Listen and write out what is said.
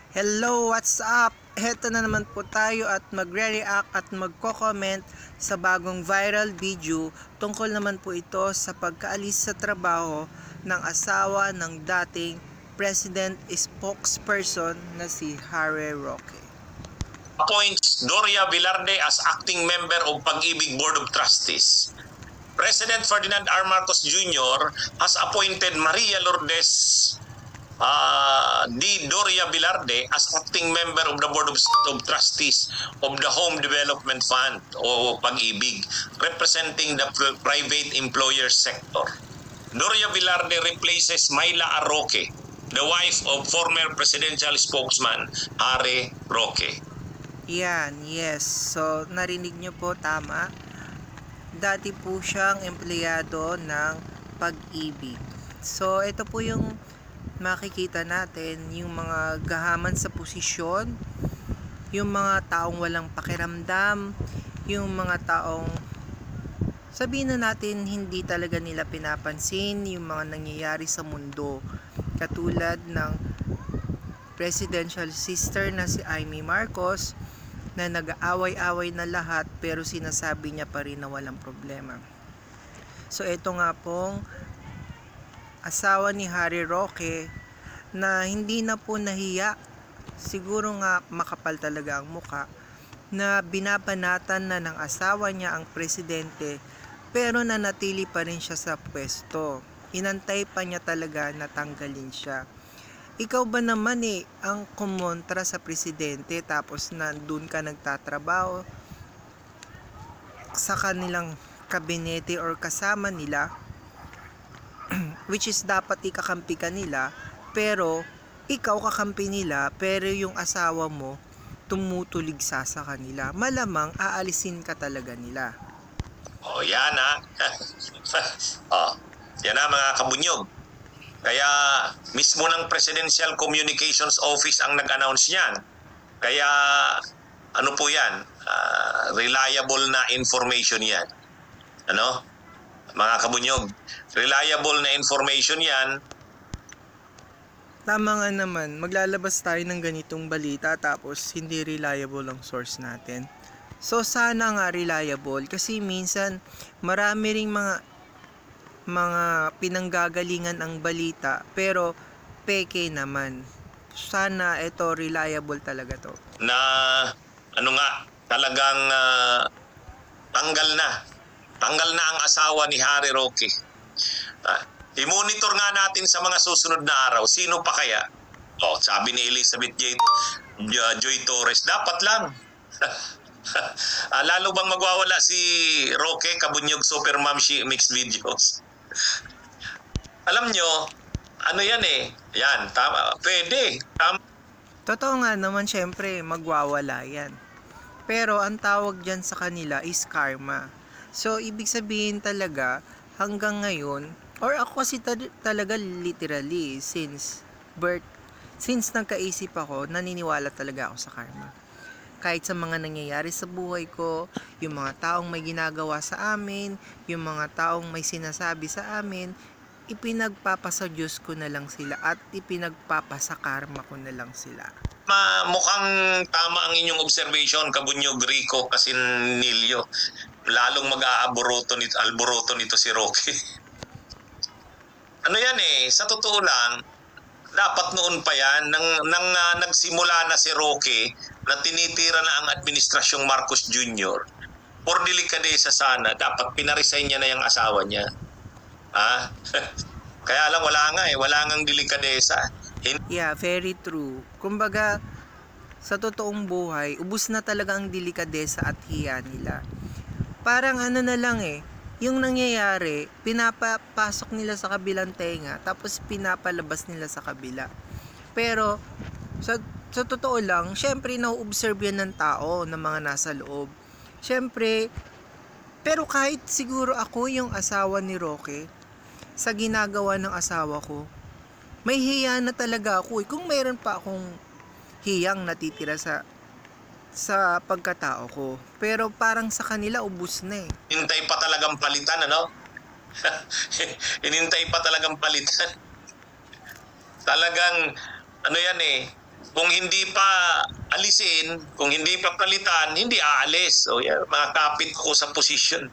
Hello, what's up? Heto na naman po tayo at magre-react at magko-comment sa bagong viral video. Tungkol naman po ito sa pagkaalis sa trabaho ng asawa ng dating President spokesperson na si Harry Roque. Appoints Doria Velarde as acting member of Pag-ibig Board of Trustees. President Ferdinand R. Marcos Jr. has appointed Maria Lourdes Doria Velarde as acting member of the Board of Trustees of the Home Development Fund o Pag-ibig, representing the private employer sector. Doria Velarde replaces Myla Roque, the wife of former presidential spokesman Harry Roque. Yan, yes. So, narinig nyo po, tama. Dati po siyang empleyado ng Pag-ibig. So, ito po yung makikita natin, yung mga gahaman sa posisyon, yung mga taong walang pakiramdam, yung mga taong sabihin na natin hindi talaga nila pinapansin yung mga nangyayari sa mundo. Katulad ng presidential sister na si Amy Marcos, na nag-aaway-away na lahat pero sinasabi niya pa rin na walang problema. So ito nga pong asawa ni Harry Roque na hindi na po nahiya, siguro nga makapal talaga ang muka, na binabanatan na ng asawa niya ang presidente pero nanatili pa rin siya sa pwesto. Inantay pa niya talaga na tanggalin siya. Ikaw ba naman ang kumontra sa presidente tapos nandun ka nagtatrabaho sa kanilang kabinete or kasama nila, which is dapat ikakampi ka nila, pero ikaw kakampi nila, pero yung asawa mo tumutuligsa sa kanila, malamang aalisin ka talaga nila. Oh, yan oh, yan mga kabunyog. Kaya mismo ng Presidential Communications Office ang nag-announce niyan. Kaya ano po yan, reliable na information yan. Ano? Mga kabunyog, reliable na information yan. Tama nga naman, maglalabas tayo ng ganitong balita tapos hindi reliable ang source natin. So sana nga reliable, kasi minsan marami ring mga pinanggagalingan ang balita pero peke naman. Sana ito reliable talaga to. Na ano nga, talagang tanggal na ang asawa ni Harry Roque. I-monitor nga natin sa mga susunod na araw, sino pa kaya? Oh, sabi ni Elizabeth Joy Torres, dapat lang. Lalo bang magwawala si Roque, Kabunyog Super Mamshi Mixed Videos? Alam nyo, ano yan yan, tama, pwede. Totoo nga naman, syempre magwawala yan. Pero ang tawag dyan sa kanila is karma. So ibig sabihin talaga hanggang ngayon, or ako kasi talaga literally since birth, since nagkaisip ako, naniniwala talaga ako sa karma. Kahit sa mga nangyayari sa buhay ko, yung mga taong may ginagawa sa amin, yung mga taong may sinasabi sa amin, ipinagpapasa Diyos ko na lang sila at ipinagpapasa karma ko na lang sila. Mukhang tama ang inyong observation, Kabunyog Rico Casinilio. Lalong mag-aaboroto nito si Roque. Ano yan sa totoo lang, dapat noon pa yan, nang nagsimula na si Roque, na tinitira na ang administrasyong Marcos Jr., por delikadesa sana, dapat pinaresign niya na yung asawa niya. Kaya lang wala ngang delikadesa. Yeah, very true. Kumbaga, sa totoong buhay, ubus na talaga ang delikadesa at hiya nila. Parang ano na lang yung nangyayari, pinapapasok nila sa kabilang tenga, tapos pinapalabas nila sa kabila. Pero, sa totoo lang, syempre na-observe yan ng tao, ng mga nasa loob. Syempre, pero kahit siguro ako yung asawa ni Roque, sa ginagawa ng asawa ko, may hiya na talaga ako. Kung mayroon pa akong hiyang natitira sa pagkatao ko. Pero parang sa kanila ubus na Hinintay pa talagang palitan, ano? Hinintay pa talagang palitan. Talagang ano yan kung hindi pa alisin, kung hindi pa palitan, hindi aalis. So, yeah, mga kapit ko sa posisyon.